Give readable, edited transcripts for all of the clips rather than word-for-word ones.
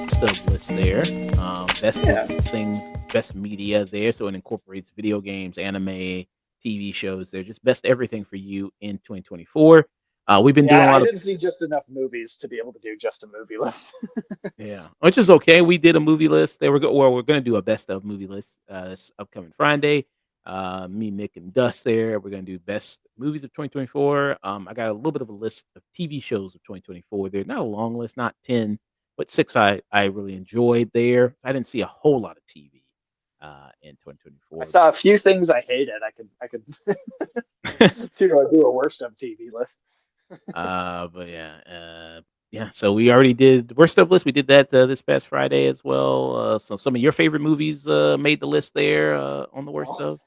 Stuff list there. Best Yeah. movies, things, best media there. So it incorporates video games, anime, TV shows. They're just best everything for you in 2024. We've been Yeah, doing a I lot of didn't see just enough movies to be able to do just a movie list. yeah, which is okay. We did a movie list. They were well, we're gonna do a best of movie list this upcoming Friday. Me, Nick, and Dust there. We're gonna do best movies of 2024. I got a little bit of a list of TV shows of 2024. They're not a long list, not 10, but six I really enjoyed there. I didn't see a whole lot of TV in I 2024. saw a few things I hated. I could do a worst of TV list. But yeah, yeah. So we already did worst of list. We did that this past Friday as well. So some of your favorite movies made the list there on the worst Oh, of.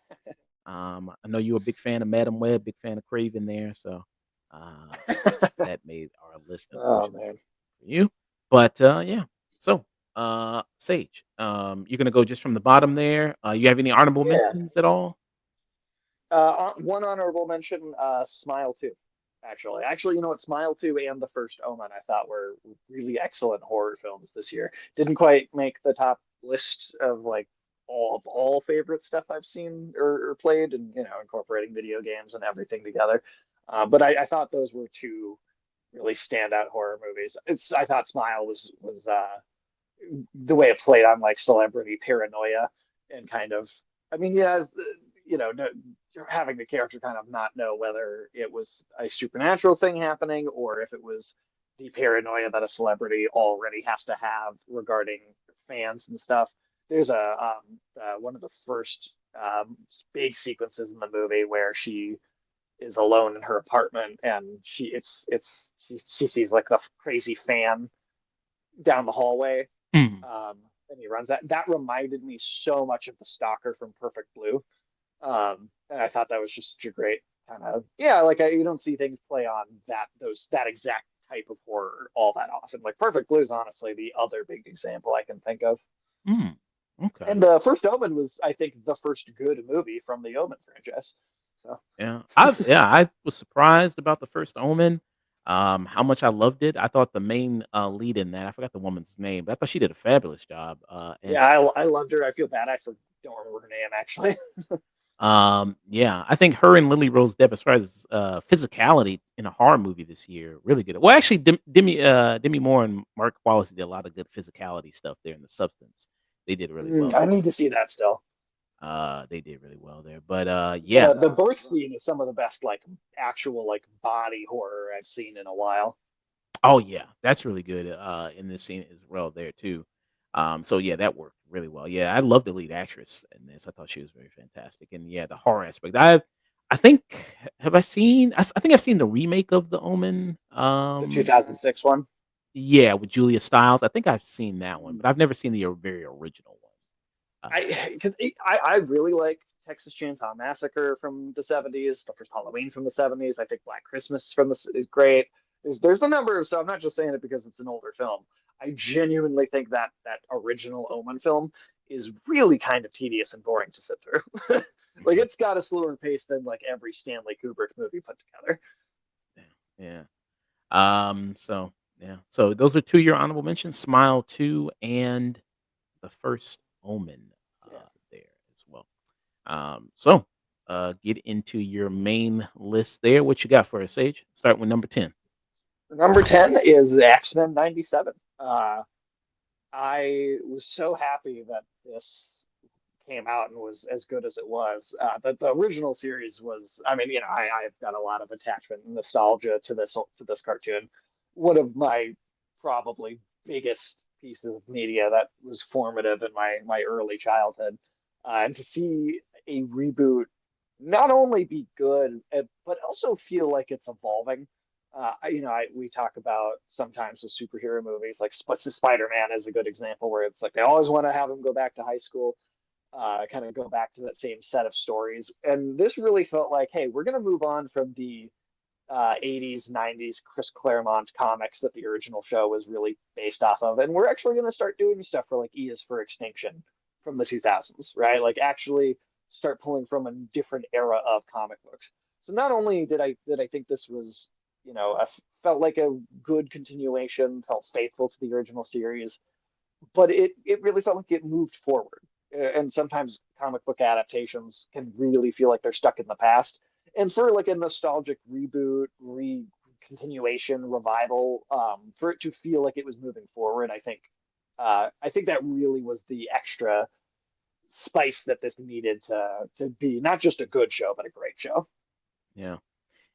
I know you were a big fan of Madam Web, big fan of Craven there, so that made our list oh unfortunately man. for you. But yeah, so Sage, you're gonna go just from the bottom there. You have any honorable Yeah. mentions at all? One honorable mention, Smile 2. Actually, you know what? Smile 2 and The First Omen I thought were really excellent horror films this year. Didn't quite make the top list of like all favorite stuff I've seen or played, and incorporating video games and everything together. But I thought those were two really standout horror movies. I thought Smile was the way it played on like celebrity paranoia and kind of, I mean, yeah, no, having the character kind of not know whether it was a supernatural thing happening or if it was the paranoia that a celebrity already has to have regarding fans and stuff. There's one of the first big sequences in the movie where she is alone in her apartment and she sees like a crazy fan down the hallway, Hmm. and he runs that. That reminded me so much of the Stalker from Perfect Blue, and I thought that was just such a great kind of, yeah, like you don't see things play on that exact type of horror all that often. Like Perfect Blue is honestly the other big example I can think of. Hmm. Okay. And the first Omen was, I think, the first good movie from the Omen franchise. So I was surprised about the first Omen, how much I loved it. I thought the main, lead in that I forgot the woman's name, but I thought she did a fabulous job, yeah, as I loved her. I feel bad. Don't remember her name actually. yeah, I think her and Lily Rose Depp as far as, physicality in a horror movie this year, really good. Well, actually, Demi Moore and Mark Wallace did a lot of good physicality stuff there in The Substance. They did really well I there. need to see that still. They did really well there, but, yeah. The birth scene is some of the best like actual like body horror I've seen in a while. Oh, yeah, that's really good, in this scene as well there too. So yeah, that worked really well. Yeah, I love the lead actress in this. I thought she was very fantastic, and yeah, the horror aspect. I think have I seen? I think I've seen the remake of The Omen. The 2006 one. Yeah, with Julia Stiles. I think I've seen that one, but I've never seen the very original one. I really like Texas Chainsaw Massacre from the 70s, the first Halloween from the 70s. I think Black Christmas is great. There's a number of, so I'm not just saying it because it's an older film. I genuinely think that original Omen film is really kind of tedious and boring to sit through. Like Yeah, it's got a slower pace than like every Stanley Kubrick movie put together. yeah. So yeah, so those are two of your honorable mentions: Smile Two and The First Omen. Yeah. There as well. So get into your main list there. What you got for us, Sage? Start with number 10. Number 10 is X-Men 97. I was so happy that this came out and was as good as it was. The original series was, I mean, I've got a lot of attachment and nostalgia to this cartoon. One of my probably biggest pieces of media that was formative in my early childhood. And to see a reboot not only be good, but also feel like it's evolving. We talk about sometimes with superhero movies, like Spider-Man is a good example where it's like they always want to have him go back to high school, kind of go back to that same set of stories. And this really felt like, hey, we're going to move on from the 80s, 90s Chris Claremont comics that the original show was really based off of. And we're actually going to start doing stuff for like E is for Extinction from the 2000s, right? Like actually start pulling from a different era of comic books. So not only did I think this was, felt like a good continuation, felt faithful to the original series, but it really felt like it moved forward. And sometimes comic book adaptations can really feel like they're stuck in the past. And for like a nostalgic reboot, continuation, revival, for it to feel like it was moving forward, I think that really was the extra spice that this needed to be not just a good show, but a great show. Yeah.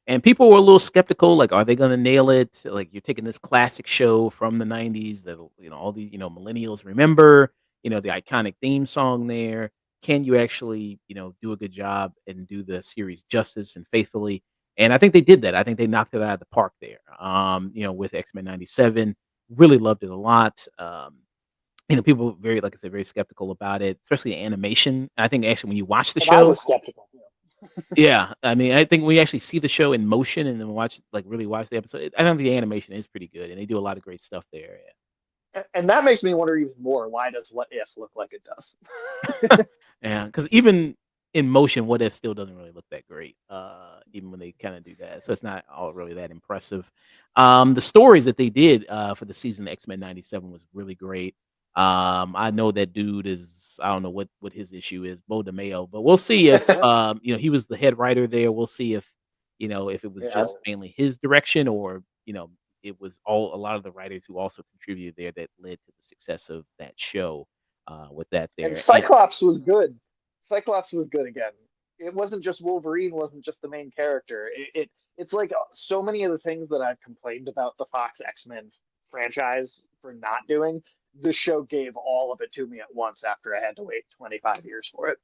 And people were a little skeptical, like, are they gonna nail it? Like, you're taking this classic show from the '90s that, all the, millennials remember, the iconic theme song there. Can you actually, do a good job and do the series justice and faithfully? And I think they did that. I think they knocked it out of the park there. With X-Men '97, really loved it a lot. People were very, like I said, very skeptical about it, especially the animation. I think actually when you watch the And I show, was skeptical. yeah, I mean, I think we actually see the show in motion and then really watch the episode. I think the animation is pretty good, and they do a lot of great stuff there. And that makes me wonder even more, why does What If look like it does? Yeah, because even in motion, What If still doesn't really look that great, even when they kinda do that, so it's not all really that impressive. The stories that they did, for the season of X-Men '97 was really great. I know that dude is I don't know what his issue is, Bo DeMayo, but we'll see if, he was the head writer there. We'll see if, if it was Yeah. just mainly his direction or, it was all a lot of the writers who also contributed there that led to the success of that show, with that And there, and Cyclops was good. Cyclops was good again. It wasn't just Wolverine, wasn't just the main character. It's like so many of the things that I've complained about the Fox X-Men franchise for not doing. This show gave all of it to me at once after I had to wait 25 years for it.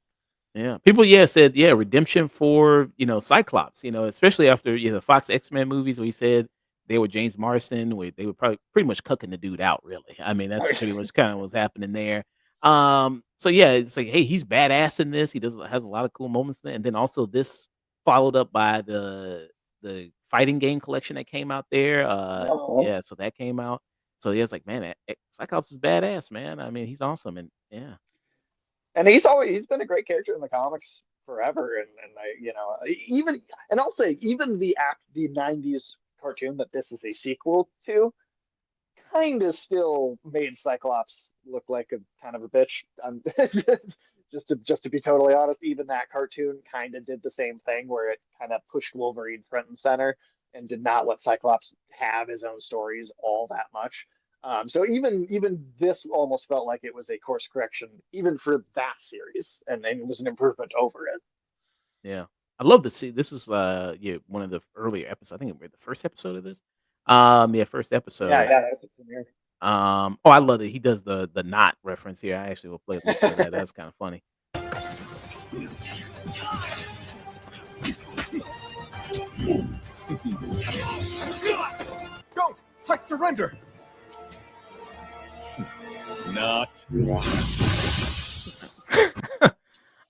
Yeah, people, said, redemption for, Cyclops, especially after, the Fox X-Men movies where he said they were James Marsden, where they were probably pretty much cucking the dude out, really. I mean, that's pretty much kinda what's happening there. So yeah, it's like, hey, he's badass in this. He does has a lot of cool moments there, and then also this followed up by the fighting game collection that came out there. Yeah. Yeah, so that came out. So yeah, it's like, man, Cyclops is badass, man. I mean, he's awesome, and yeah. And he's been a great character in the comics forever. And even, and I'll say even the '90s cartoon that this is a sequel to kind of still made Cyclops look like a kind of a bitch. Just to be totally honest, even that cartoon kind of did the same thing where it kind of pushed Wolverine front and center and did not let Cyclops have his own stories all that much. So even this almost felt like it was a course correction, even for that series, and it was an improvement over it. Yeah. I love to see this is, yeah, one of the earlier episodes. I think we're the first episode of this. Yeah, first Yeah, episode. yeah, that's the premiere. I love that he does the knot reference here. I actually will play a little bit of that. That's kinda funny. Don't! I surrender! Not.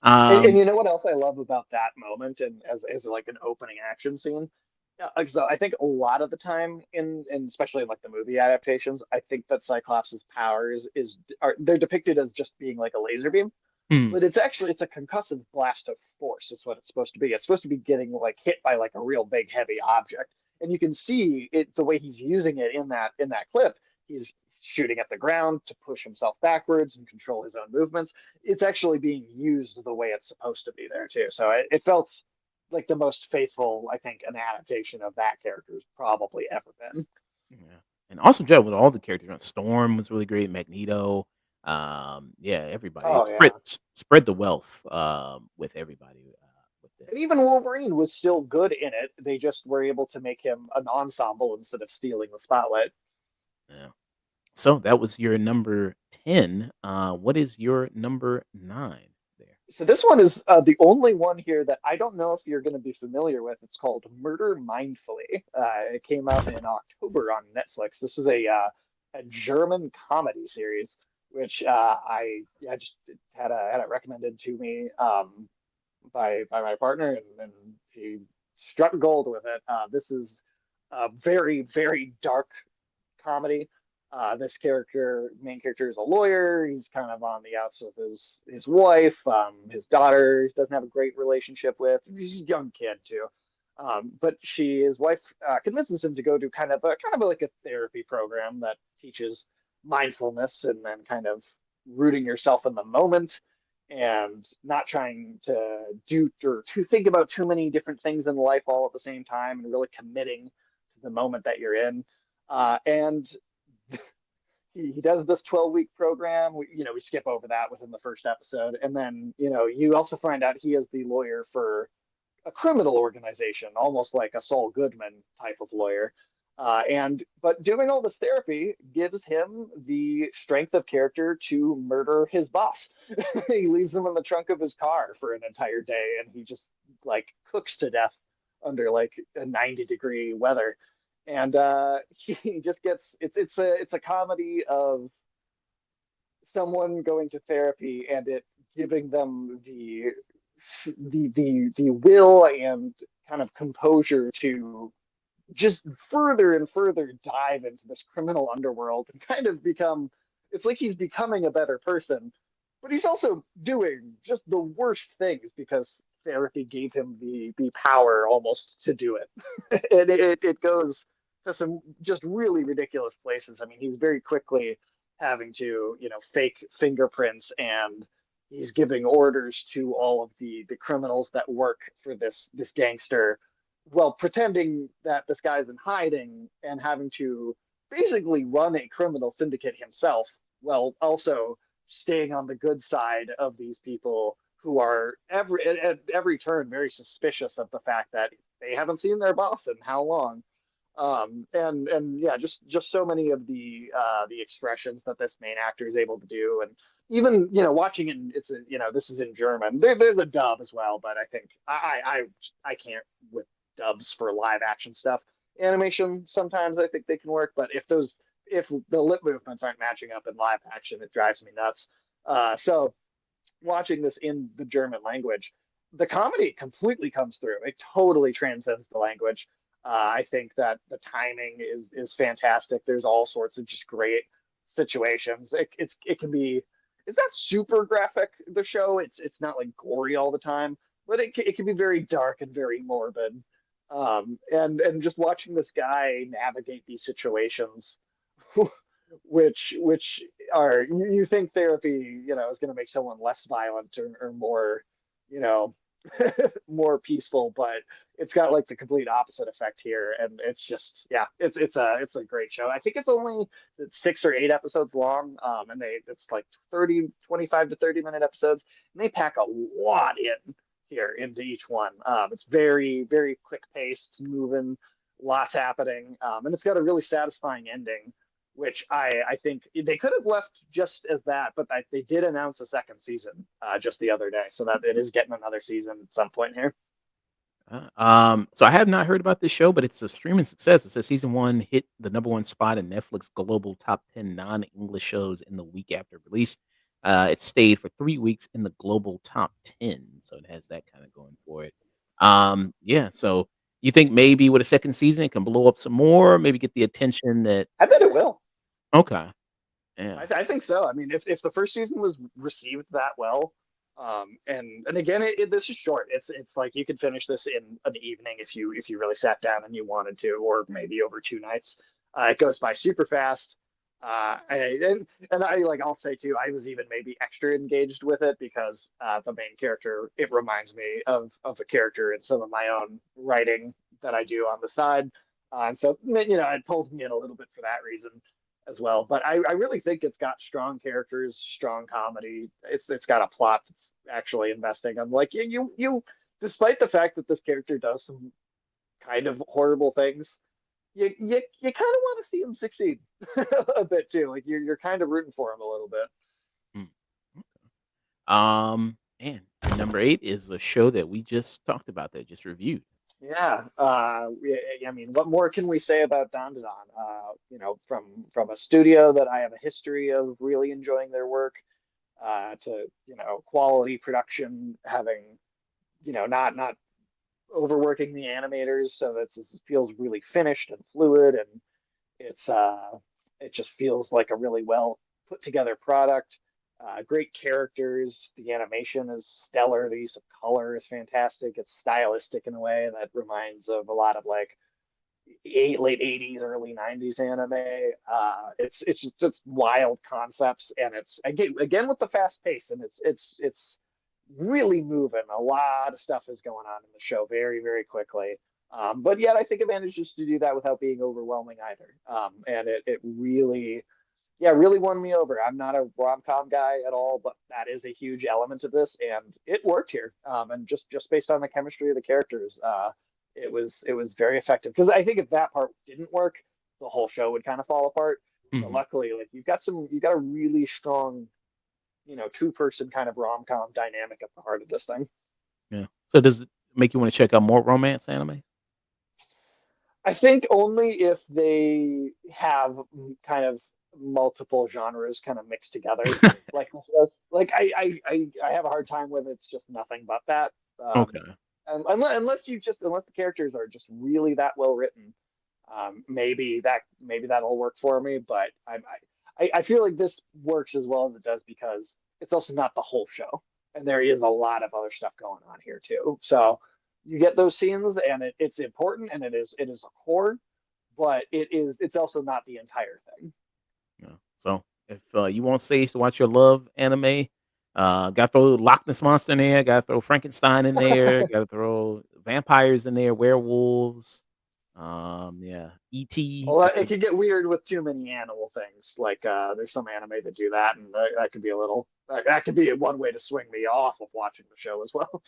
And Um, you know what else I love about that moment and as like an opening action scene? Yeah, like, so I think a lot of the time in especially in like the movie adaptations, I think that Cyclops' powers are they're depicted as just being like a laser beam, mm, but it's a concussive blast of force is what it's supposed to be. It's supposed to be getting like hit by like a real big heavy object. And you can see it the way he's using it in that clip. He's shooting at the ground to push himself backwards and control his own movements. It's actually being used the way it's supposed to be there too. So it felt like the most faithful, I think, an adaptation of that character's probably ever been. yeah, and awesome job with all the characters. Storm was really great, Magneto, yeah, everybody. Oh yeah. Spread the wealth, with everybody, with And this. even Wolverine was still good in it. They just were able to make him an ensemble instead of stealing the spotlight. Yeah. So that was your number 10. What is your number 9 there? So this one is the only one here that I don't know if you're going to be familiar with. It's called Murder Mindfully. It came out in October on Netflix. This was a German comedy series, which I just had it recommended to me by my partner, and he struck gold with it. This is a very dark comedy. This main character, is a lawyer. He's kind of on the outs with his wife. His daughter he doesn't have a great relationship with. He's a young kid too. But his wife convinces him to go to kind of like a therapy program that teaches mindfulness and then kind of rooting yourself in the moment and not trying to do or to think about too many different things in life all at the same time and really committing to the moment that you're in. And he does this 12-week program. We skip over that within the first episode. And then, you also find out he is the lawyer for a criminal organization, almost like a Saul Goodman type of lawyer. But doing all this therapy gives him the strength of character to murder his boss. He leaves him in the trunk of his car for an entire day, and he just like cooks to death under like a 90-degree weather. And he just gets it's a comedy of someone going to therapy and it giving them the will and kind of composure to just further and further dive into this criminal underworld and kind of become it's like he's becoming a better person, but he's also doing just the worst things because therapy gave him the power almost to do it. And it goes to some just really ridiculous places. I mean, he's very quickly having to, fake fingerprints, and he's giving orders to all of the criminals that work for this gangster, well, pretending that this guy's in hiding and having to basically run a criminal syndicate himself, while also staying on the good side of these people who are at every turn very suspicious of the fact that they haven't seen their boss in how long. And yeah, just so many of the expressions that this main actor is able to do, and even watching it, this is in German. There's a dub as well, but I think I can't with dubs for live action stuff. Animation sometimes I think they can work, but if the lip movements aren't matching up in live action, it drives me nuts. So watching this in the German language, the comedy completely comes through. It totally transcends the language. I think that the timing is fantastic. There's all sorts of just great situations. It can be it's not super graphic. The show it's not like gory all the time, but it can be very dark and very morbid. And just watching this guy navigate these situations which are you think therapy is going to make someone less violent or more you know more peaceful, but it's got like the complete opposite effect here, and it's just yeah it's a great show. I think it's 6 or 8 episodes long, and it's like 25 to 30 minute episodes, and they pack a lot in here into each one. It's very very quick paced, it's moving, lots happening, and it's got a really satisfying ending, which I think they could have left just as that, but they did announce a second season just the other day, so that it is getting another season at some point here. So I have not heard about this show, but it's a streaming success. It says season one hit the number one spot in Netflix global top 10 non-English shows in the week after release. It stayed for 3 weeks in the global top 10, so it has that kind of going for it. Yeah. So you think maybe with a second season, it can blow up some more, maybe get the attention that? I bet it will. Okay, yeah. I think so. I mean, if the first season was received that well, and again, this is short. It's like you could finish this in an evening if you really sat down and you wanted to, or maybe over 2 nights. It goes by super fast. And I like I'll say too, I was even maybe extra engaged with it because the main character, it reminds me of a character in some of my own writing that I do on the side. And so it pulled me in a little bit for that reason as well. But I really think it's got strong characters, strong comedy. It's got a plot that's actually investing. I'm like despite the fact that this character does some kind of horrible things, you kind of want to see him succeed a bit too. Like you're kind of rooting for him a little bit. Mm, and number 8 is a show that we just talked about, that just reviewed. Yeah. I mean, what more can we say about Don to Don? From a studio that I have a history of really enjoying their work, to quality production, having not overworking the animators, so it feels really finished and fluid, and it's It just feels like a really well put together product. Great characters. The animation is stellar. The use of color is fantastic. It's stylistic in a way that reminds of a lot of like late '80s, early '90s anime. It's wild concepts, and it's again with the fast pace, and it's really moving. A lot of stuff is going on in the show very quickly. But yet, I think it manages to do that without being overwhelming either. And it really, yeah, really won me over. I'm not a rom-com guy at all, but that is a huge element of this, and it worked here. And just based on the chemistry of the characters, it was very effective. Because I think if that part didn't work, the whole show would kind of fall apart. But Mhm. luckily, like you've got a really strong, two-person kind of rom-com dynamic at the heart of this thing. Yeah. So does it make you wanna check out more romance anime? I think only if they have kind of multiple genres kind of mixed together. Like I have a hard time when it's just nothing but that. Okay. And unless the characters are just really that well written, maybe that'll work for me. But I feel like this works as well as it does because it's also not the whole show, and there is a lot of other stuff going on here too. So you get those scenes, and it's important, and it is a core, but it's also not the entire thing. Yeah. So if, you want Sage to watch your love anime, gotta throw Loch Ness Monster in there, gotta throw Frankenstein in there, gotta throw vampires in there, werewolves, yeah, E.T., Well, I it think, could get weird with too many animal things. Like there's some anime that do that, and that could be a little. That could be one way to swing me off of watching the show as well.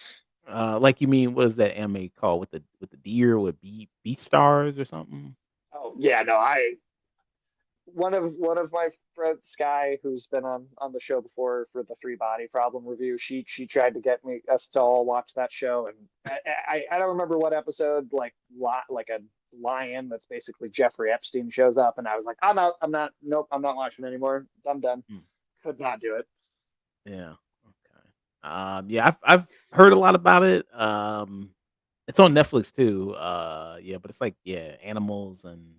like you mean, what is that anime called with the deer with Beastars or something? Oh yeah, no, I one of my friends, Sky, who's been on the show before for the Three Body Problem review. She tried to get me us to all watch that show, and I don't remember what episode. Like a lion that's basically Jeffrey Epstein shows up, and I was like, I'm out. I'm not. Nope. I'm not watching anymore. I'm done. Hmm. Could not do it. Yeah. Okay. Yeah, I've heard a lot about it. It's on Netflix too. Yeah, but it's like, yeah, animals and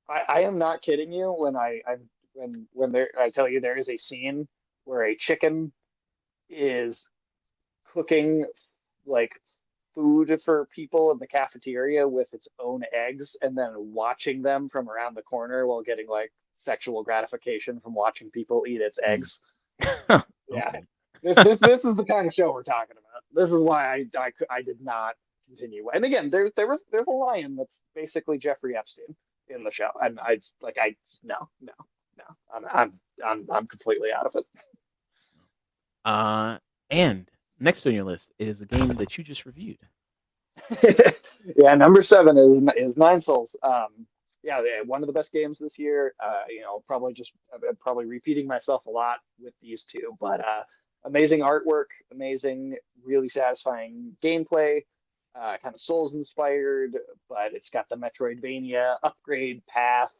I am not kidding you when there I tell you there is a scene where a chicken is cooking like food for people in the cafeteria with its own eggs and then watching them from around the corner while getting like sexual gratification from watching people eat its mm. eggs. Yeah. Okay. This is the kind of show we're talking about. This is why I did not continue. And again, there's a lion that's basically Jeffrey Epstein in the show, and I no no no I'm completely out of it. And next on your list is a game that you just reviewed. Yeah, number seven is Nine Souls. Yeah, one of the best games this year. I'm probably repeating myself a lot with these two, but amazing artwork, amazing, really satisfying gameplay. Kind of Souls inspired, but it's got the Metroidvania upgrade path.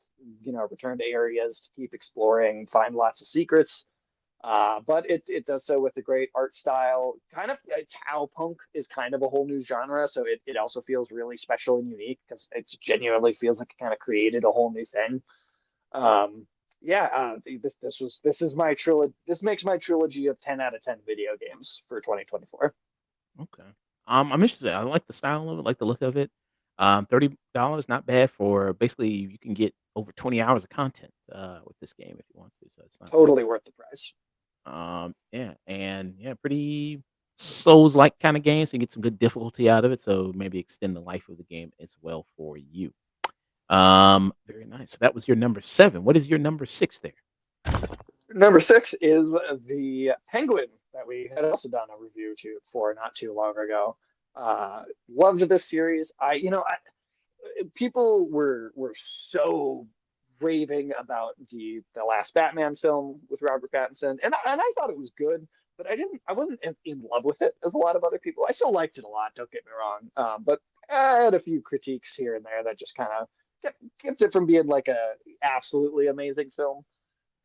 Return to areas to keep exploring, find lots of secrets. But it does so with a great art style. Kind of it's how punk is kind of a whole new genre, so it also feels really special and unique because it genuinely feels like it kind of created a whole new thing. Yeah, this is my trilogy. This makes my trilogy of 10 out of 10 video games for 2024. Okay. I'm interested. I like the style of it, like the look of it. $30, not bad for basically you can get over 20 hours of content with this game if you want to. So it's not bad. Totally worth the price. Yeah, and yeah, pretty Souls-like kind of game, so you get some good difficulty out of it. So maybe extend the life of the game as well for you. Very nice. So that was your number seven. What is your number six there? Number six is the Penguin that we had also done a review to for not too long ago. Loved this series. People were so raving about the last Batman film with Robert Pattinson, and I thought it was good, but I wasn't as in love with it as a lot of other people. I still liked it a lot. Don't get me wrong, but I had a few critiques here and there that just kind of kept it from being like a absolutely amazing film.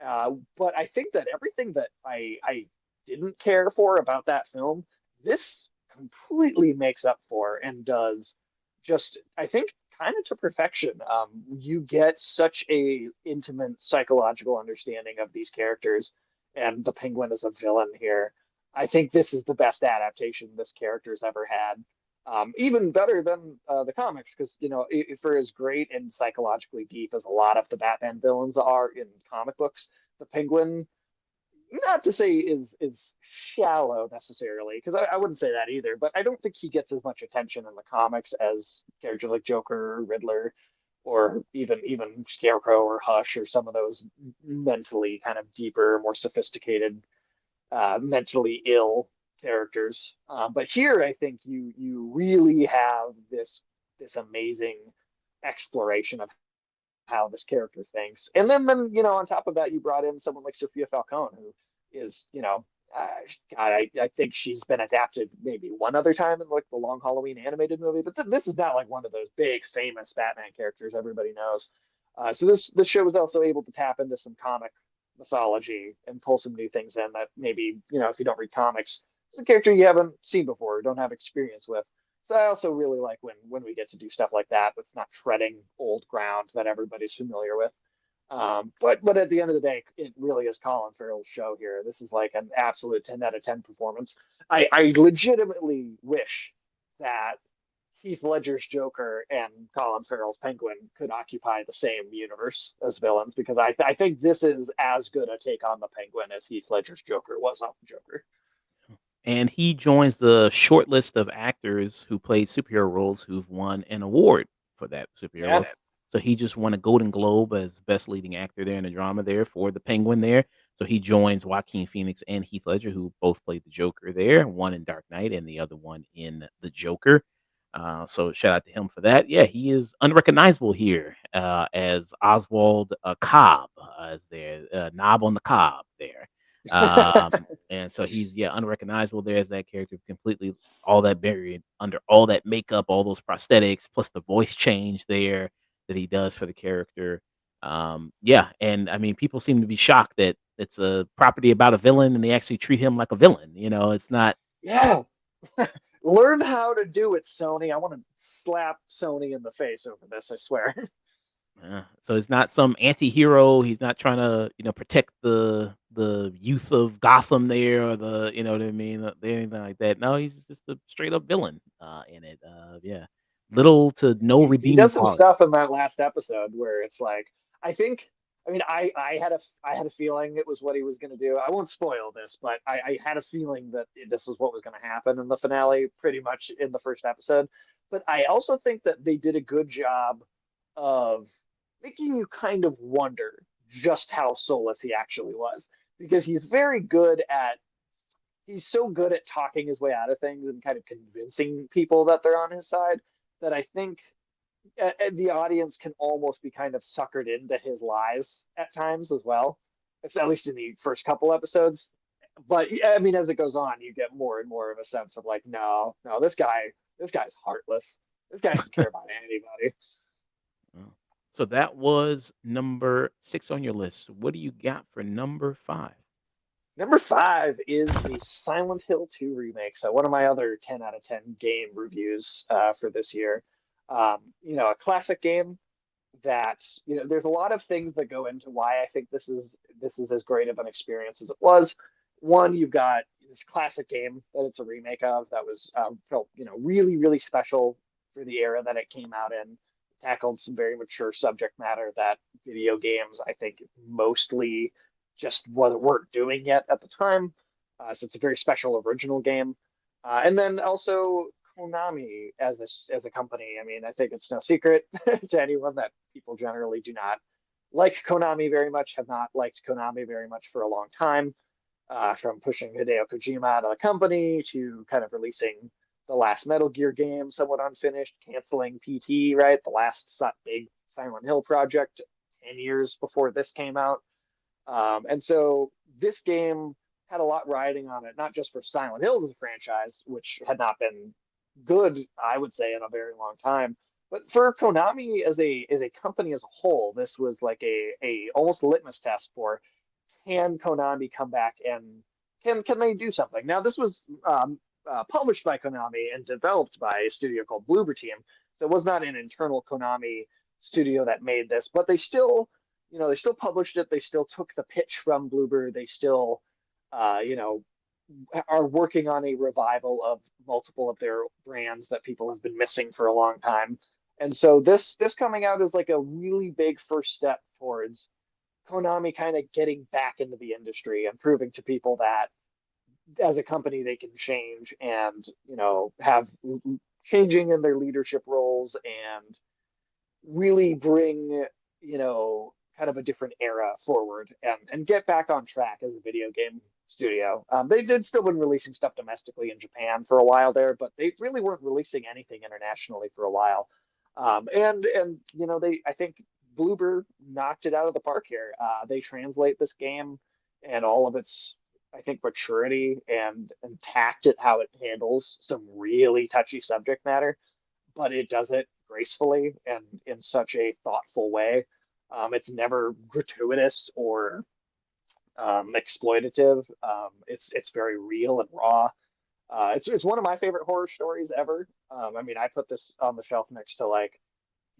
But I think that everything that I didn't care for about that film, this completely makes up for and does just, I think, kind of to perfection. You get such a intimate psychological understanding of these characters, and the Penguin is a villain here. I think this is the best adaptation this character's ever had. Even better than the comics, because for as great and psychologically deep as a lot of the Batman villains are in comic books, the Penguin, not to say is shallow necessarily, because I wouldn't say that either, but I don't think he gets as much attention in the comics as characters like Joker or Riddler, or even Scarecrow or Hush, or some of those mentally kind of deeper, more sophisticated, mentally ill characters. But here, I think you really have this amazing exploration of how this character thinks. And then on top of that, you brought in someone like Sophia Falcone, who is, uh, God, I think she's been adapted maybe one other time in like the Long Halloween animated movie, but this is not like one of those big famous Batman characters everybody knows. So this show was also able to tap into some comic mythology and pull some new things in that maybe if you don't read comics, it's a character you haven't seen before or don't have experience with. So I also really like when we get to do stuff like that that's not treading old ground that everybody's familiar with. But at the end of the day, it really is Colin Farrell's show here. This is like an absolute 10 out of 10 performance. I legitimately wish that Heath Ledger's Joker and Colin Farrell's Penguin could occupy the same universe as villains, because I think this is as good a take on the Penguin as Heath Ledger's Joker was on the Joker. And he joins the short list of actors who played superhero roles who've won an award for that superhero Yeah. role. So he just won a Golden Globe as best leading actor there in a drama there for the Penguin there. So he joins Joaquin Phoenix and Heath Ledger, who both played the Joker there, one in Dark Knight and the other one in The Joker. So shout out to him for that. Yeah, he is unrecognizable here as Oswald Cobb, as their knob on the cob there. And so he's, yeah, unrecognizable there as that character, completely all that buried under all that makeup, all those prosthetics, plus the voice change there that he does for the character. Yeah, and I mean, people seem to be shocked that it's a property about a villain and they actually treat him like a villain. It's not. Yeah. Learn how to do it, Sony. I want to slap Sony in the face over this, I swear. So it's not some anti-hero. He's not trying to, protect the youth of Gotham there, or the, you know what I mean, anything like that. No, he's just a straight up villain in it. Yeah, little to no He redeeming does some quality. stuff in that last episode where it's like, I think, I mean, I had a feeling it was what he was going to do. I won't spoil this, but I had a feeling that this was what was going to happen in the finale, pretty much in the first episode. But I also think that they did a good job of making you kind of wonder just how soulless he actually was, because he's so good at talking his way out of things and kind of convincing people that they're on his side, that I think the audience can almost be kind of suckered into his lies at times as well. It's at least in the first couple episodes. But yeah, I mean, as it goes on, you get more and more of a sense of like, no, no, this guy's heartless. This guy doesn't care about anybody. Oh. So that was number 6 on your list. What do you got for number 5? Number 5 is the Silent Hill 2 remake. So one of my other 10 out of 10 game reviews for this year. A classic game that there's a lot of things that go into why I think this is as great of an experience as it was. One, you've got this classic game that it's a remake of that was felt really really special for the era that it came out in. Tackled some very mature subject matter that video games I think mostly just weren't doing yet at the time. So it's a very special original game. And then also Konami as a company. I mean, I think it's no secret to anyone that people generally do not like Konami very much, have not liked Konami very much for a long time, from pushing Hideo Kojima out of the company to kind of releasing the last Metal Gear game somewhat unfinished, canceling PT, right? The last big Silent Hill project 10 years before this came out. And so this game had a lot riding on it, not just for Silent Hill as a franchise, which had not been good, I would say, in a very long time, but for Konami as a company as a whole, this was like a almost litmus test for, can Konami come back and can they do something? Now this was published by Konami and developed by a studio called Bloober Team, So it was not an internal Konami studio that made this, but they still, they still published it. They still took the pitch from Bloober. They still, you know, are working on a revival of multiple of their brands that people have been missing for a long time. And so this coming out is like a really big first step towards Konami kind of getting back into the industry and proving to people that as a company they can change and have changing in their leadership roles and really bring kind of a different era forward and get back on track as a video game studio. They did still been releasing stuff domestically in Japan for a while there, but they really weren't releasing anything internationally for a while. And they I think Bloober knocked it out of the park here. They translate this game and all of its I think maturity and tact at how it handles some really touchy subject matter, but it does it gracefully and in such a thoughtful way. It's never gratuitous or exploitative. It's very real and raw. It's one of my favorite horror stories ever. I mean, I put this on the shelf next to like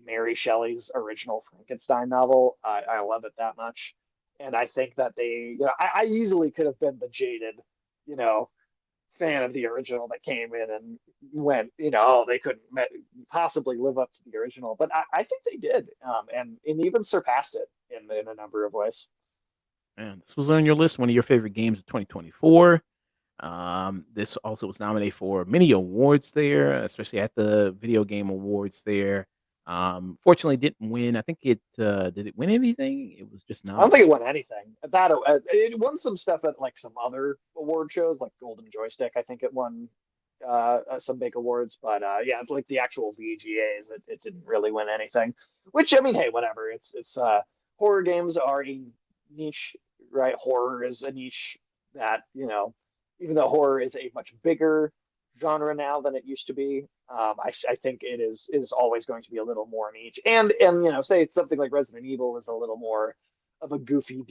Mary Shelley's original Frankenstein novel. I love it that much, and I think that I easily could have been the jaded, you know, fan of the original that came in and went, oh, they couldn't possibly live up to the original, but I think they did, and even surpassed it in a number of ways. And this was on your list, one of your favorite games of 2024. This also was nominated for many awards there, especially at the Video Game Awards there. Fortunately, didn't win. I think did it win anything? It was just I don't nominated. think it won anything. It won some stuff at like some other award shows, like Golden Joystick. I think it won some big awards, but yeah, like the actual VGAs, it didn't really win anything. Which I mean, hey, whatever. It's horror games are a niche, right? Horror is a niche that even though horror is a much bigger genre now than it used to be. I think it is always going to be a little more niche, and say it's something like Resident Evil is a little more of a goofy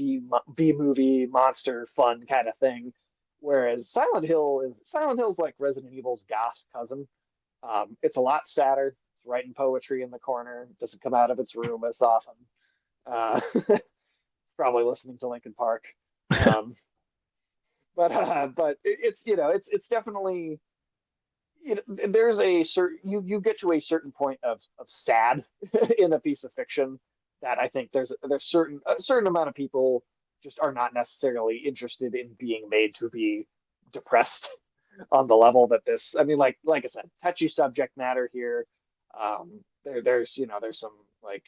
B movie monster fun kind of thing, whereas Silent Hill's like Resident Evil's goth cousin. It's a lot sadder. It's writing poetry in the corner. It doesn't come out of its room as often. It's probably listening to Linkin Park. Um, but it's definitely there's a certain you get to a certain point of sad in a piece of fiction that I think there's a certain amount of people just are not necessarily interested in being made to be depressed on the level that this. I mean, like I said, touchy subject matter here. There's some like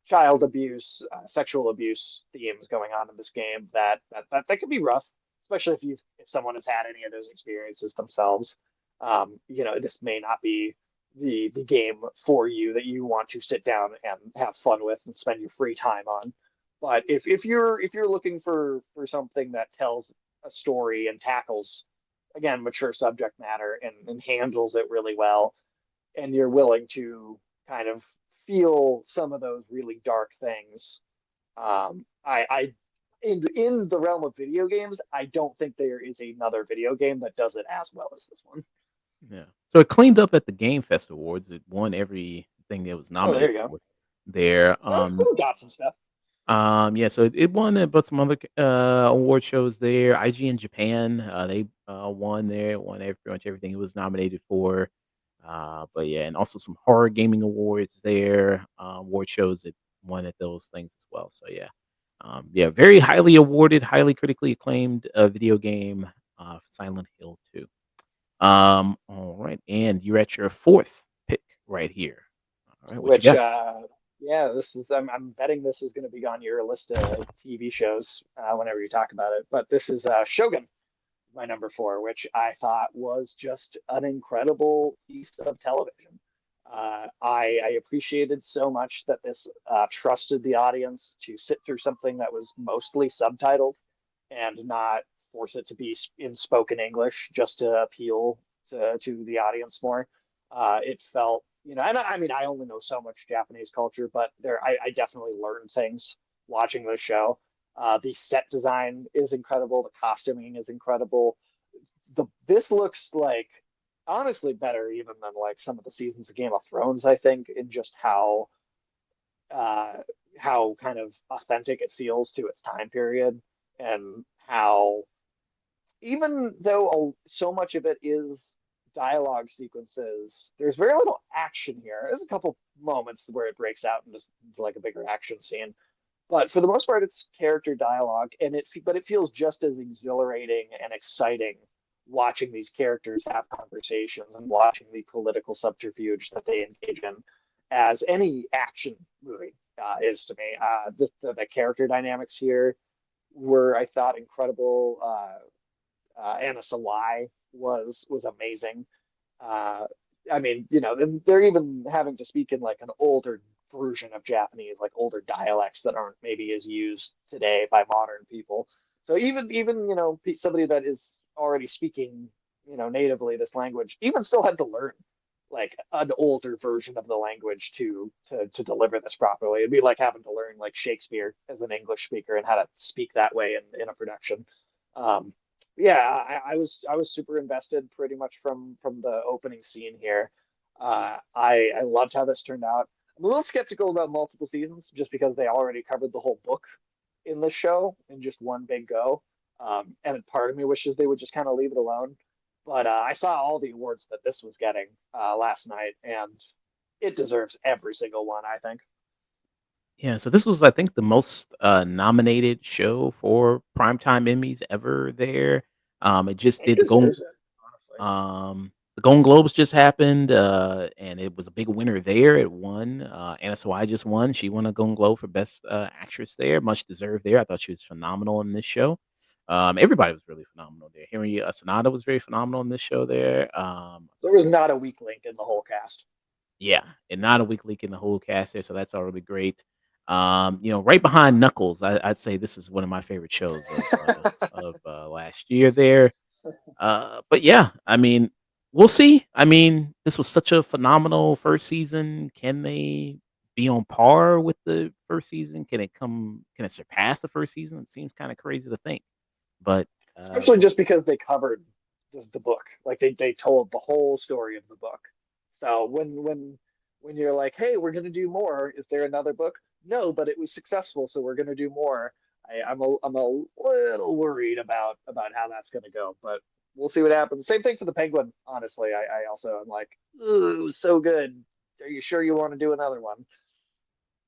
child abuse, sexual abuse themes going on in this game that can be rough, especially if someone has had any of those experiences themselves. This may not be the game for you that you want to sit down and have fun with and spend your free time on. But if you're looking for something that tells a story and tackles again mature subject matter and handles it really well, and you're willing to kind of feel some of those really dark things, I in the realm of video games, I don't think there is another video game that does it as well as this one. Yeah. So it cleaned up at the Game Fest Awards. It won everything that was Oh, there nominated you go. for there. I've still got some stuff. Yeah, so it won at but some other award shows there. IGN Japan, they won there, won pretty much everything it was nominated for. But yeah, and also some horror gaming awards there, award shows that won at those things as well. So yeah, yeah, very highly awarded, highly critically acclaimed video game, Silent Hill 2. All right, and you're at your fourth pick right here. All right, what you Which, got? yeah, this is. I'm betting this is going to be on your list of TV shows whenever you talk about it. But this is Shogun, my number four, which I thought was just an incredible piece of television. I appreciated so much that this trusted the audience to sit through something that was mostly subtitled and not force it to be in spoken English just to appeal to the audience more. It felt, and I mean, I only know so much Japanese culture, but I definitely learned things watching the show. The set design is incredible. The costuming is incredible. This looks like honestly better even than like some of the seasons of Game of Thrones, I think, in just uh how kind of authentic it feels to its time period, and how even though so much of it is dialogue sequences, there's very little action here. There's a couple moments where it breaks out into like a bigger action scene, but for the most part, it's character dialogue, and it feels just as exhilarating and exciting watching these characters have conversations and watching the political subterfuge that they engage in as any action movie is to me. The character dynamics here were, I thought, incredible. Anna Sawai was amazing. Uh, I mean, they're even having to speak in like an older version of Japanese, like older dialects that aren't maybe as used today by modern people. So even somebody that is already speaking natively this language even still had to learn like an older version of the language to deliver this properly. It'd be like having to learn like Shakespeare as an English speaker and how to speak that way in a production. Um, yeah, I was super invested pretty much from the opening scene here. I loved how this turned out. I'm a little skeptical about multiple seasons just because they already covered the whole book in the show in just one big go. And part of me wishes they would just kind of leave it alone. But I saw all the awards that this was getting last night, and it deserves every single one, I think. Yeah, so this was, I think, the most, nominated show for primetime Emmys ever there. It just It did deserves it, honestly. the Golden Globes just happened, and it was a big winner there. It won, Anna Sawai just won. She won a Golden Globe for Best, Actress there, much deserved there. I thought she was phenomenal in this show. Everybody was really phenomenal there. Henry, Sanada was very phenomenal in this show there. There was not a weak link in the whole cast. Yeah, and not a weak link in the whole cast there, so that's all really great. Right behind Knuckles, I'd say this is one of my favorite shows of last year there. But yeah, I mean, we'll see. I mean, this was such a phenomenal first season. Can they be on par with the first season? Can it surpass the first season? It seems kind of crazy to think, but Especially we'll just because they covered the book, like they told the whole story of the book. So when you're like, hey, we're gonna do more, is there another book? No, but it was successful, so we're gonna do more. I'm a little worried about how that's gonna go, but we'll see what happens. Same thing for the Penguin, honestly. I also am like, ooh, so good. Are you sure you want to do another one?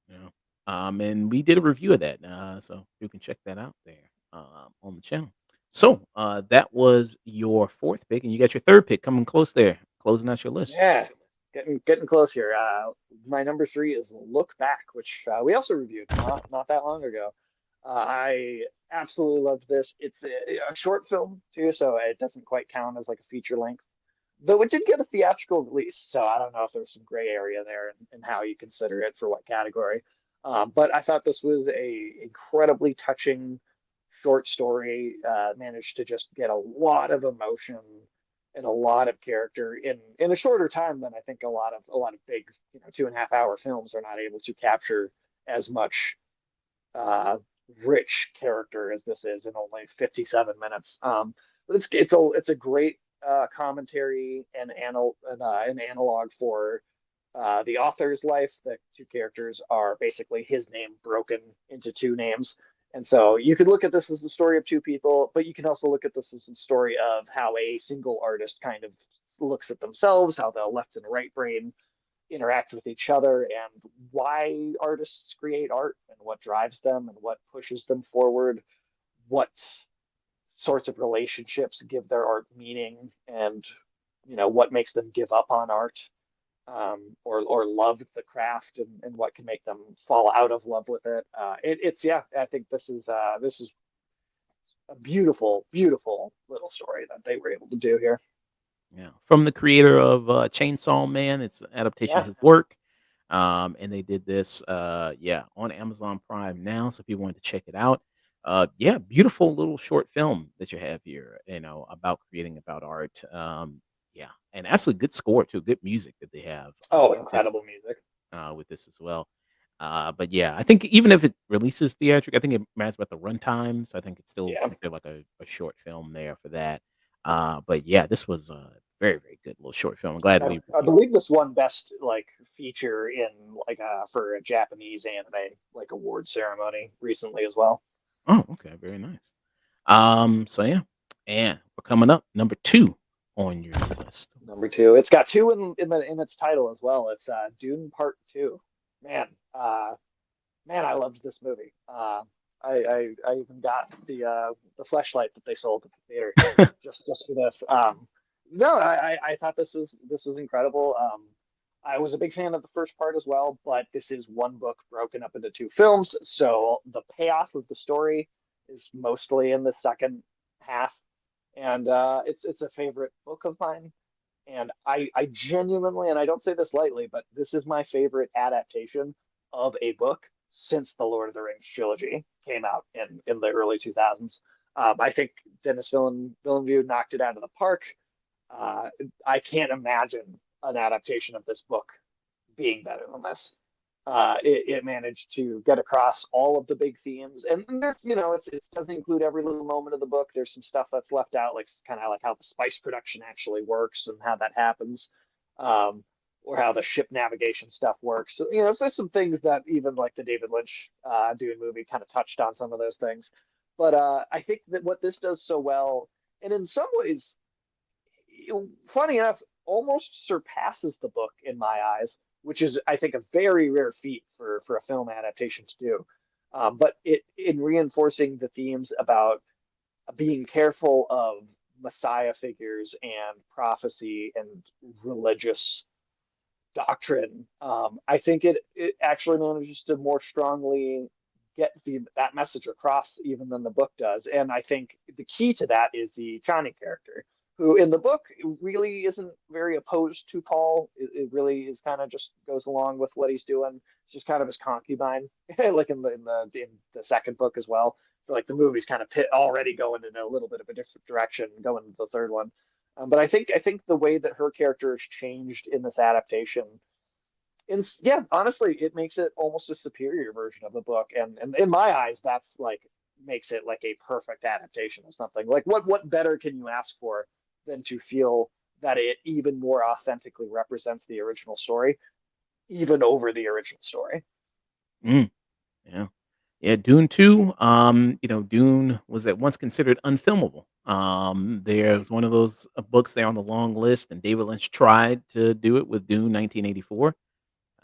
Yeah. And we did a review of that, so you can check that out there on the channel. So that was your fourth pick, and you got your third pick coming close there, closing out your list. Yeah, getting close here. My number three is Look Back, which we also reviewed not that long ago. I absolutely loved this. It's a short film too, so it doesn't quite count as like a feature length. Though it did get a theatrical release, so I don't know if there's some gray area there in how you consider it for what category. But I thought this was a incredibly touching short story. Managed to just get a lot of emotion and a lot of character in a shorter time than I think a lot of big 2.5 hour films are not able to capture as much uh, rich character as this is in only 57 minutes. But it's a great commentary and an analog for the author's life. The two characters are basically his name broken into two names. And so you could look at this as the story of two people, but you can also look at this as the story of how a single artist kind of looks at themselves, how the left and right brain interact with each other, and why artists create art and what drives them and what pushes them forward, what sorts of relationships give their art meaning, and what makes them give up on art, or love the craft, and what can make them fall out of love with it. It's yeah, I think this is a beautiful, beautiful little story that they were able to do here. Yeah, from the creator of Chainsaw Man, it's an adaptation of Yeah. his work. And they did this, yeah, on Amazon Prime now, so people want to check it out. Yeah, beautiful little short film that you have here, about creating about art. Yeah, and absolutely good score too, good music that they have Oh, with this incredible music. as well. But yeah, I think even if it releases theatric, I think it matters about the runtime. So I think it's still Yeah. considered like a short film there for that. But yeah, this was Very, very good little short film. I'm glad I, we I reviewed. believe this won best like feature in like for a Japanese anime like award ceremony recently as well. Oh, okay, very nice. So yeah, and we're coming up number 2 on your list. Number two, it's got two in its title as well. It's Dune Part Two. Man, man, I loved this movie. I even got the flashlight that they sold at the theater just for this. No, I thought this was incredible. I was a big fan of the first part as well, but this is one book broken up into two films, so the payoff of the story is mostly in the second half, and it's a favorite book of mine. And I genuinely, and I don't say this lightly, but this is my favorite adaptation of a book since the Lord of the Rings trilogy came out in the early 2000s. I think Dennis Villeneuve knocked it out of the park. Uh, I can't imagine an adaptation of this book being better than this. It managed to get across all of the big themes, and there's, it doesn't include every little moment of the book. There's some stuff that's left out, like kind of like how the spice production actually works and how that happens, um, or how the ship navigation stuff works. So, so there's some things that even like the David Lynch Dune movie kind of touched on some of those things. But I think that what this does so well, and in some ways, funny enough, almost surpasses the book in my eyes, which is, I think, a very rare feat for a film adaptation to do. But it in reinforcing the themes about being careful of Messiah figures and prophecy and religious doctrine. I think it actually manages to more strongly get that message across even than the book does. And I think the key to that is the Chani character, who in the book really isn't very opposed to Paul. It really is kind of just goes along with what he's doing. It's just kind of his concubine, like in the second book as well. So like the movie's kind of already going in a little bit of a different direction, going into the third one. But I think the way that her character is changed in this adaptation, and yeah, honestly, it makes it almost a superior version of the book. And in my eyes, that's like makes it like a perfect adaptation of something. Like what better can you ask for than to feel that it even more authentically represents the original story, even over the original story. Mm, yeah. Yeah, Dune 2, Dune was at once considered unfilmable. There's one of those, books there on the long list, and David Lynch tried to do it with Dune 1984.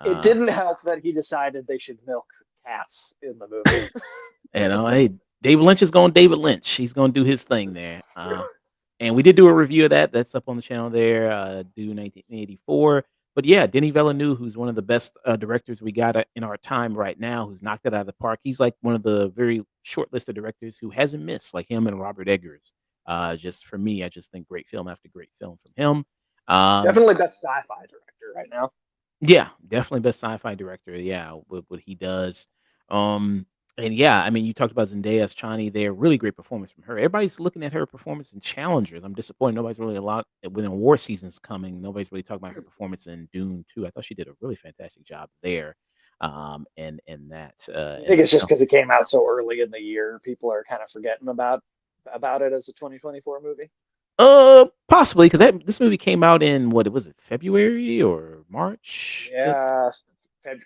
It Uh, didn't help that he decided they should milk cats in the movie. hey, David Lynch is going David Lynch. He's gonna do his thing there. And we did do a review of that. That's up on the channel there, Dune 1984. But yeah, Denis Villeneuve, who's one of the best, directors we got, in our time right now, who's knocked it out of the park. He's like one of the very short list of directors who hasn't missed, like him and Robert Eggers. Just for me, I just think great film after great film from him. Um, Definitely best sci-fi director right now. yeah, definitely best sci-fi director. Yeah, with what he does. Um, and yeah, I mean, you talked about Zendaya as Chani there. Really great performance from her. Everybody's looking at her performance in Challengers. I'm disappointed. Nobody's really a lot when war season's coming. Nobody's really talking about her performance in Dune too. I thought she did a really fantastic job there. And that I in think the it's just film. because it came out so early in the year, people are kind of forgetting about it as a 2024 movie. Possibly because that this movie came out in what was it, February or March? Yeah,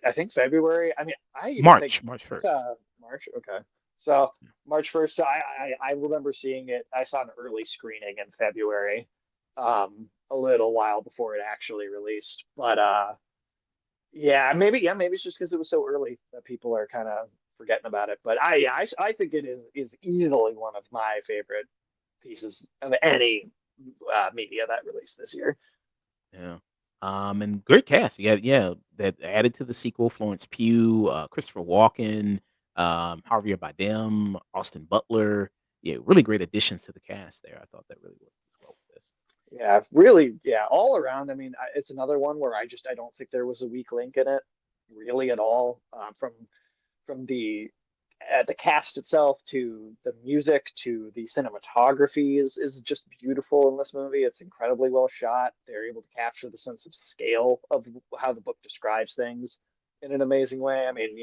I think February. I mean, I even think March it's 1st. March. Okay, so March 1st. So I remember seeing it. I saw an early screening in February, a little while before it actually released. But maybe it's just because it was so early that people are kind of forgetting about it. But I think it is easily one of my favorite pieces of any media that released this year. Yeah. And great cast. Yeah, that added to the sequel. Florence Pugh, Christopher Walken, Javier Bardem, Austin Butler. Yeah, really great additions to the cast there. I thought that really worked as well with this. Yeah, really, yeah, all around. I mean, it's another one where I don't think there was a weak link in it, really at all. From the cast itself to the music to the cinematography is just beautiful in this movie. It's incredibly well shot. They're able to capture the sense of scale of how the book describes things in an amazing way. I mean,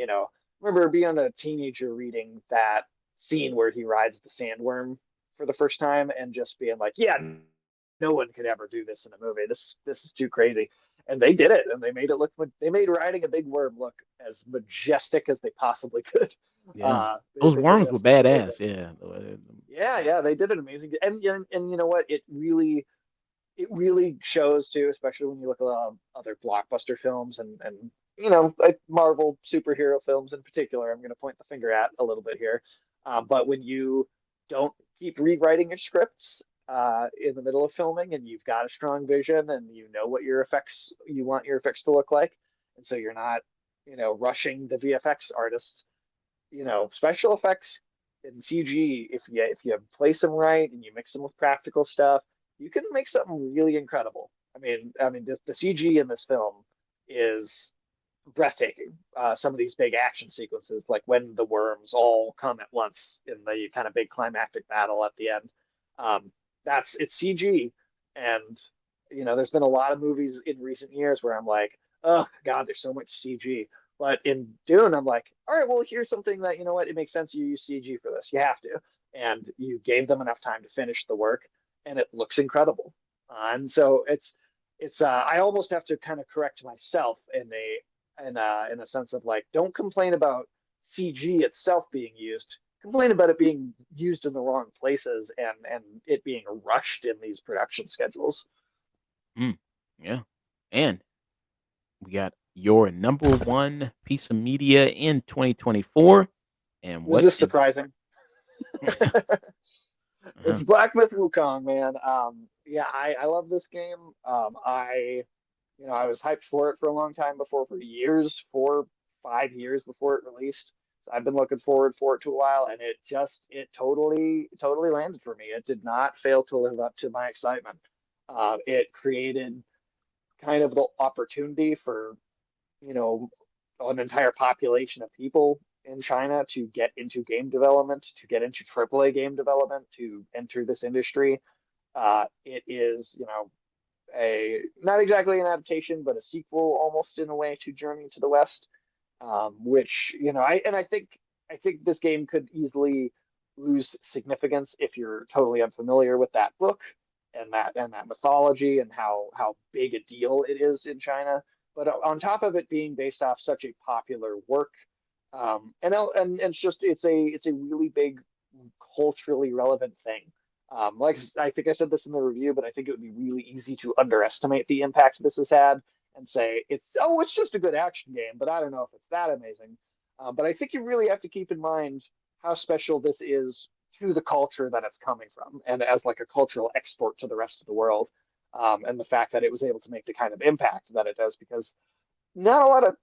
remember being a teenager reading that scene where he rides the sandworm for the first time and just being like, yeah, no one could ever do this in a movie. This is too crazy. And they did it, and they made it look. They made riding a big worm look as majestic as they possibly could. Yeah. Those They did worms it were amazing. badass. Yeah. Yeah, Yeah. yeah, they did it amazing. And you know what? It really shows too, especially when you look at other blockbuster films and like Marvel superhero films in particular. I'm going to point the finger at a little bit here, but when you don't keep rewriting your scripts in the middle of filming, and you've got a strong vision, and you know what you want your effects to look like, and so you're not rushing the VFX artists. Special effects and CG, if you place them right and you mix them with practical stuff, you can make something really incredible. I mean, the CG in this film is breathtaking. Some of these big action sequences, like when the worms all come at once in the kind of big climactic battle at the end, um, it's CG, and there's been a lot of movies in recent years where I'm like, oh God, there's so much CG. But in Dune, I'm like, all right, well, here's something that it makes sense you use CG for this. You have to, and you gave them enough time to finish the work, and it looks incredible. And so it's I almost have to kind of correct myself in a sense of like, don't complain about CG itself being used. Complain about it being used in the wrong places and it being rushed in these production schedules. Mm, yeah. And we got your number one piece of media in 2024. And Was what this is it? surprising? It's Uh-huh. Black Myth Wukong, man. Yeah, I love this game. I was hyped for it for a long time before, for years, 4, 5 years before it released. So I've been looking forward for it to a while, and it totally landed for me. It did not fail to live up to my excitement. It created kind of the opportunity for, you know, an entire population of people in China to get into game development, to get into AAA game development, to enter this industry. It is, a not exactly an adaptation, but a sequel almost in a way to Journey to the West, which I think this game could easily lose significance if you're totally unfamiliar with that book and that mythology and how big a deal it is in China. But on top of it being based off such a popular work, and it's a really big culturally relevant thing. Like I think I said this in the review, but I think it would be really easy to underestimate the impact this has had and say it's just a good action game, but I don't know if it's that amazing. But I think you really have to keep in mind how special this is to the culture that it's coming from, and as like a cultural export to the rest of the world, and the fact that it was able to make the kind of impact that it does, because not a lot of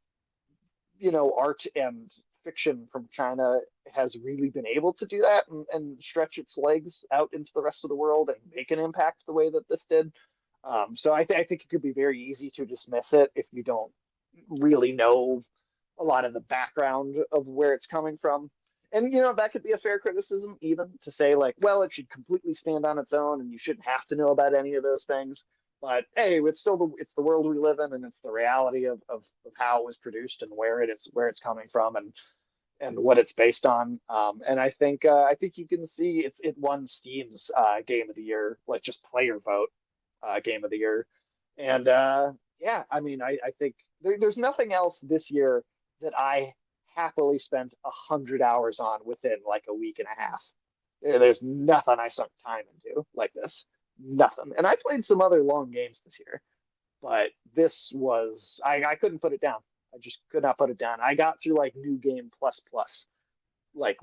art and fiction from China has really been able to do that and stretch its legs out into the rest of the world and make an impact the way that this did. So I think it could be very easy to dismiss it if you don't really know a lot of the background of where it's coming from. And that could be a fair criticism, even to say like, well, it should completely stand on its own, and you shouldn't have to know about any of those things. But hey, it's the world we live in, and it's the reality of how it was produced and where it's coming from, and what it's based on. And I think you can see it won Steam's Game of the Year, like just player vote Game of the Year. And yeah, I mean, I think there's nothing else this year that I happily spent 100 hours on within like a week and a half. There's nothing I sunk time into like this. Nothing. And I played some other long games this year, but this was I couldn't put it down. I just could not put it down. I got through like new game plus plus like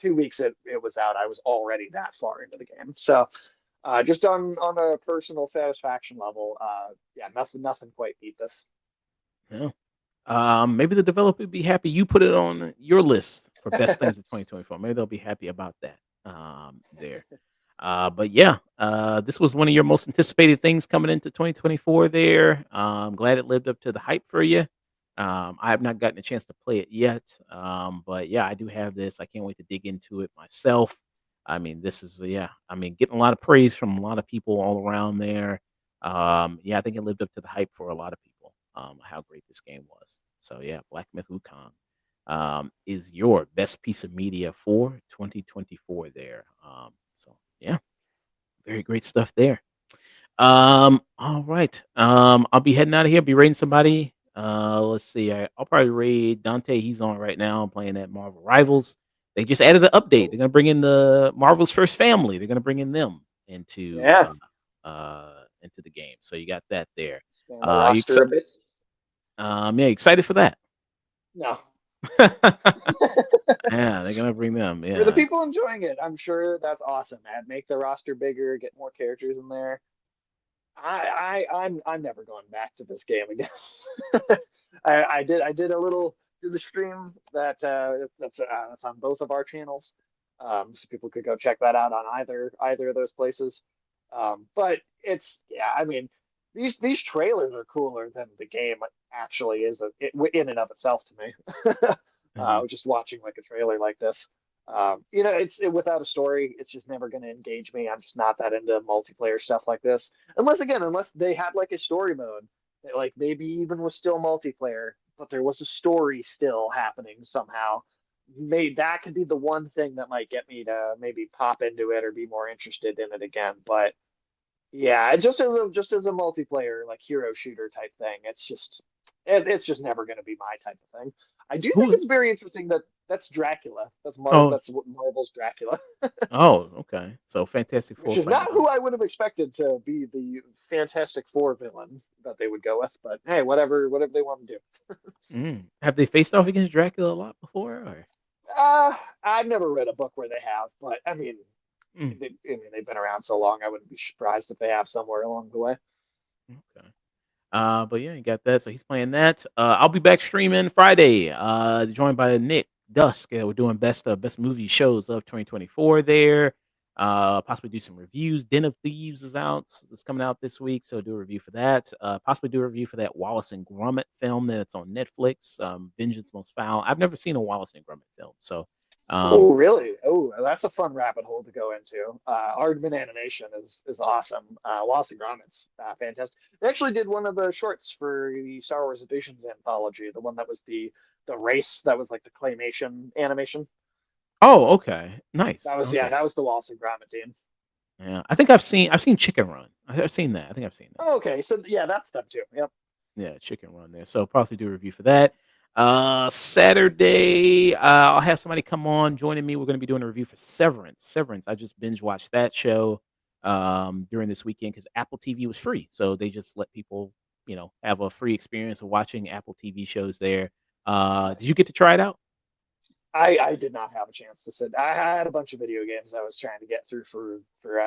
2 weeks it was out. I was already that far into the game. So just on a personal satisfaction level, yeah, nothing quite beat this. Yeah. Maybe the developer would be happy you put it on your list for best things of 2024. Maybe they'll be happy about that. There. But yeah, this was one of your most anticipated things coming into 2024 there. Glad it lived up to the hype for you. I have not gotten a chance to play it yet. But yeah, I do have this. I can't wait to dig into it myself. I mean, this is, yeah, I mean, getting a lot of praise from a lot of people all around there. Yeah, I think it lived up to the hype for a lot of people, how great this game was. So yeah, Black Myth Wukong is your best piece of media for 2024 there. So yeah, very great stuff there. All right. I'll be heading out of here. Be raiding somebody. Let's see. I'll probably raid Dante. He's on right now. I'm playing that Marvel Rivals. They just added an update. They're gonna bring in the Marvel's first family. They're gonna bring in them Yeah, into the game. So you got that there. expand the You roster a bit. yeah, excited for that. No, Yeah, they're gonna bring them. for the Yeah. people enjoying it, I'm sure that's awesome, man. Make the roster bigger, get more characters in there. I'm never going back to this game again. I did a little do the stream that's on both of our channels, so people could go check that out on either of those places. But it's yeah, I mean these trailers are cooler than the game actually is in and of itself to me. Mhm. Just watching like a trailer like this. Without a story, it's just never going to engage me. I'm just not that into multiplayer stuff like this. Unless they had like a story mode that like maybe even was still multiplayer, but there was a story still happening somehow. Maybe that could be the one thing that might get me to maybe pop into it or be more interested in it again. But yeah, just as a multiplayer like hero shooter type thing, it's just never going to be my type of thing. I do think Who? it's very interesting that that's Dracula. Oh, That's what Marvel's Dracula, oh, okay. So Fantastic which Four is not family. who I would have expected to be the Fantastic Four villain that they would go with. But hey, whatever they want to do. Have they faced off against Dracula a lot before? Or? Uh, I've never read a book where they have, but Mm, they've been around so long. I wouldn't be surprised if they have somewhere along the way. okay. But yeah, you got that. So he's playing that. I'll be back streaming Friday. Joined by Nick Dusk. Yeah, we're doing best movie shows of 2024 there. Possibly do some reviews. Den of Thieves is out. It's coming out this week, so do a review for that. Possibly do a review for that Wallace and Gromit film that's on Netflix. Vengeance Most Foul. I've never seen a Wallace and Gromit film, so um, Oh, really? Oh, that's a fun rabbit hole to go into. Aardman animation is awesome. Wallace and Gromit's fantastic. They actually did one of the shorts for the Star Wars Visions anthology, the one that was the race that was like the claymation animation. oh, okay, nice. Okay, That was the Wallace and Gromit team. yeah, I think I've seen Chicken Run. I've seen that. I think I've seen that. Oh, okay, so yeah, that's them too. Yep. Yeah, Chicken Run there. So probably do a review for that. Saturday, I'll have somebody come on joining me. We're going to be doing a review for Severance. Severance. I just binge watched that show during this weekend because Apple TV was free, so they just let people, have a free experience of watching Apple TV shows there. Did you get to try it out? I did not have a chance to sit. I had a bunch of video games I was trying to get through for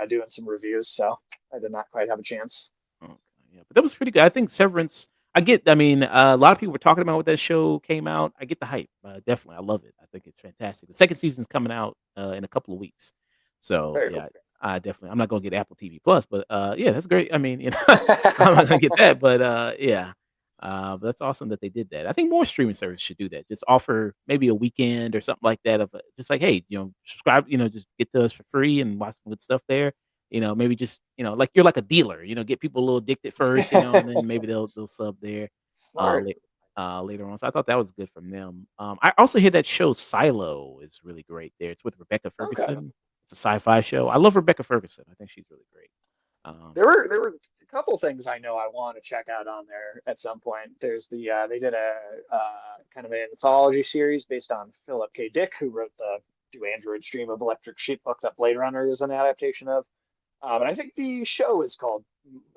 doing some reviews, so I did not quite have a chance. Okay, yeah, but that was pretty good. I think Severance. I mean, a lot of people were talking about when that show came out. I get the hype. Definitely, I love it. I think it's fantastic. The second season's coming out in a couple of weeks. So Very cool. yeah, I definitely. I'm not gonna get Apple TV Plus, but yeah, that's great. I mean, I'm not gonna get that, but yeah, but that's awesome that they did that. I think more streaming services should do that. Just offer maybe a weekend or something like that of just like, hey, subscribe. Just get to us for free and watch some good stuff there. Maybe just, like you're like a dealer, get people a little addicted first, and then maybe they'll sub there uh Smart. la- later on. So I thought that was good from them. I also hear that show Silo is really great there. It's with Rebecca Okay. Ferguson. It's a sci-fi show. I love Rebecca Ferguson. I think she's really great. Um, There were a couple things I know I want to check out on there at some point. There's they did a kind of an anthology series based on Philip K. Dick, who wrote the Do Androids Dream of Electric Sheep book that Blade Runner is an adaptation of. And I think the show is called,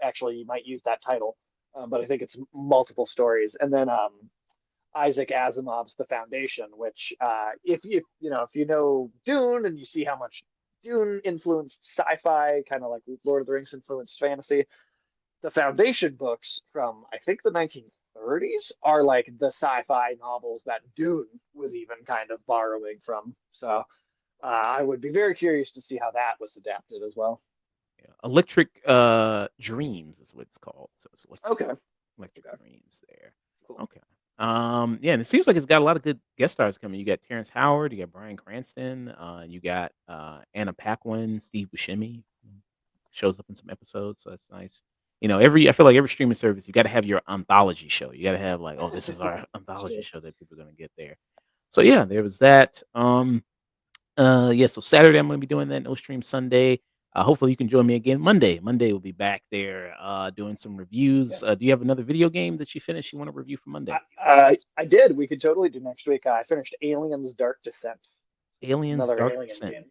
actually, you might use that title, but I think it's multiple stories. And then Isaac Asimov's The Foundation, which if you know Dune and you see how much Dune influenced sci-fi, kind of like Lord of the Rings influenced fantasy, the Foundation books from I think the 1930s are like the sci-fi novels that Dune was even kind of borrowing from. So I would be very curious to see how that was adapted as well. yeah. Electric Dreams is what it's called. So it's Okay. Electric Okay. Dreams there. Cool. Okay. Yeah, and it seems like it's got a lot of good guest stars coming. You got Terrence Howard, you got Bryan Cranston, you got Anna Paquin, Steve Buscemi shows up in some episodes, so that's nice. I feel like every streaming service, you got to have your anthology show. You got to have like, oh, this is our anthology Sure. show that people are gonna get there. So yeah, there was that. Yeah, so Saturday I'm gonna be doing that. No stream Sunday. Hopefully, you can join me again Monday. Monday, we'll be back there doing some Yeah. reviews. Do you have another video game that you finished you want to review for Monday? I did. We could totally do next week. I finished Aliens: Dark Descent. Aliens Another Dark Alien Descent. game.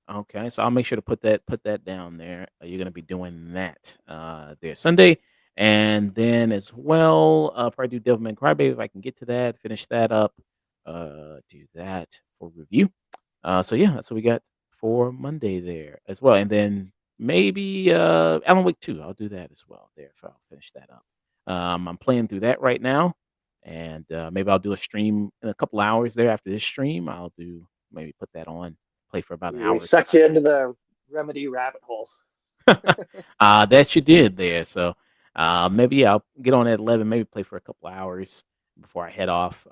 Okay, so I'll make sure to put that down there. You're gonna be doing that there Sunday, and then as well, probably do Devilman Crybaby if I can get to that. Finish that up. Do that for review. So yeah, that's what we got for Monday there as well, and then maybe Alan Wake 2. I'll do that as well there if I'll finish that up. I'm playing through that right now, and maybe I'll do a stream in a couple hours there after this stream. I'll do maybe put that on, play for about an We hour or sucked you into the Remedy rabbit hole. so. That you did there. So maybe yeah, I'll get on at 11, maybe play for a couple hours before I head off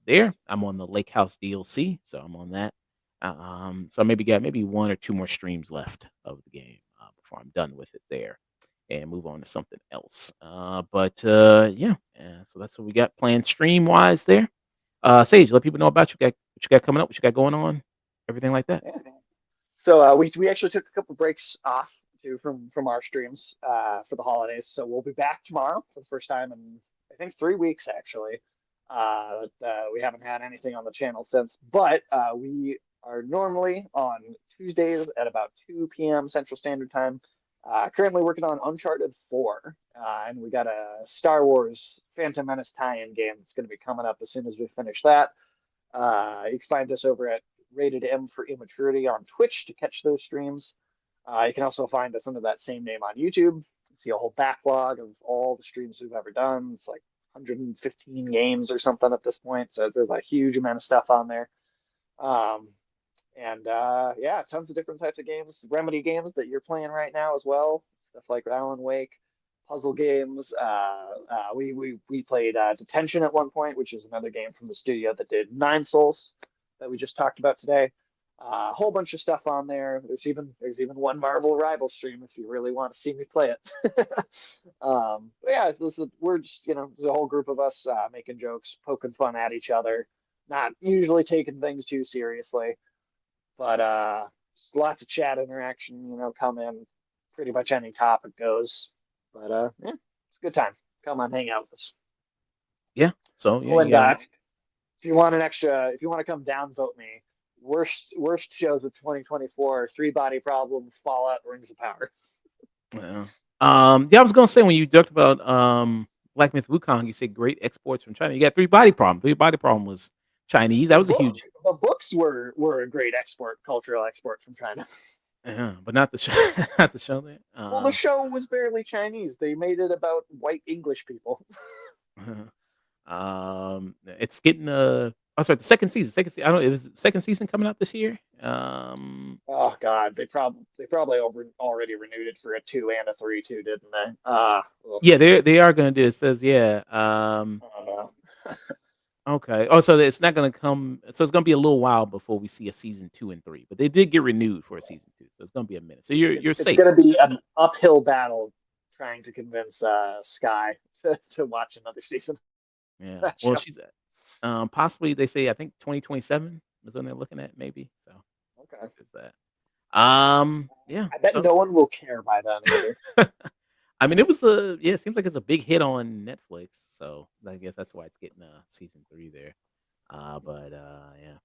there. I'm on the Lake House DLC, so I'm on that. So I maybe got maybe one or two more streams left of the game before I'm done with it there and move on to something else. But yeah, so that's what we got planned stream wise there. Sage, let people know about you. Got what you got coming up, what you got going on, everything like that. Yeah. So we actually took a couple breaks off too from our streams for the holidays. So we'll be back tomorrow for the first time in I think 3 weeks actually. We haven't had anything on the channel since, but we are normally on Tuesdays at about 2 p.m. Central Standard Time. Currently working on Uncharted 4, and we got a Star Wars Phantom Menace tie-in game that's going to be coming up as soon as we finish that. You can find us over at Rated M for Immaturity on Twitch to catch those streams. You can also find us under that same name on YouTube. You see a whole backlog of all the streams we've ever done. It's like 115 games or something at this point. So there's a huge amount of stuff on there. Um, and yeah, tons of different types of games, Remedy games that you're playing right now as well. Stuff like Alan Wake, puzzle games. We played Detention at one point, which is another game from the studio that did Nine Souls that we just talked about today. A whole bunch of stuff on there. There's even one Marvel Rival stream if you really want to see me play it. Yeah, we're just there's a whole group of us making jokes, poking fun at each other, not usually taking things too seriously, but lots of chat interaction. Come in, pretty much any topic goes. But yeah, it's a good time. Come on, hang out with us. Yeah. So yeah, Oh, you and got if you want to come downvote me, worst shows of 2024: Three Body Problem, Fallout, Rings of Power. yeah. Yeah, I was gonna say when you talked about Black Myth Wukong, you said great exports from China. You got Three Body Problem. Three Body Problem was Chinese. That The was a book, huge, the books were a great cultural export from China. but not the show, not the show there. Well, the show was barely Chinese. They made it about white English people. It's getting oh sorry, the second season. Second season. I don't know. Is the second season coming out this year? Oh God, they probably already renewed it for a 2 and a 3 too, didn't they? Ugh, Yeah, they are gonna do. It says yeah. I don't know. Okay. Oh, so it's not gonna come. So it's gonna be a little while before we see a season 2 and 3. But they did get renewed for a season 2, so it's gonna be a minute. So you're It's safe. going to be an uphill battle trying to convince Sky to watch another season of Yeah. that Well, show. she's possibly they say I think 2027 is when they're looking at maybe. So Okay. there's that. Yeah. I bet So no one will care by then either. I mean, it was a yeah. It seems like it's a big hit on Netflix. So I guess that's why it's getting season 3 there. But yeah.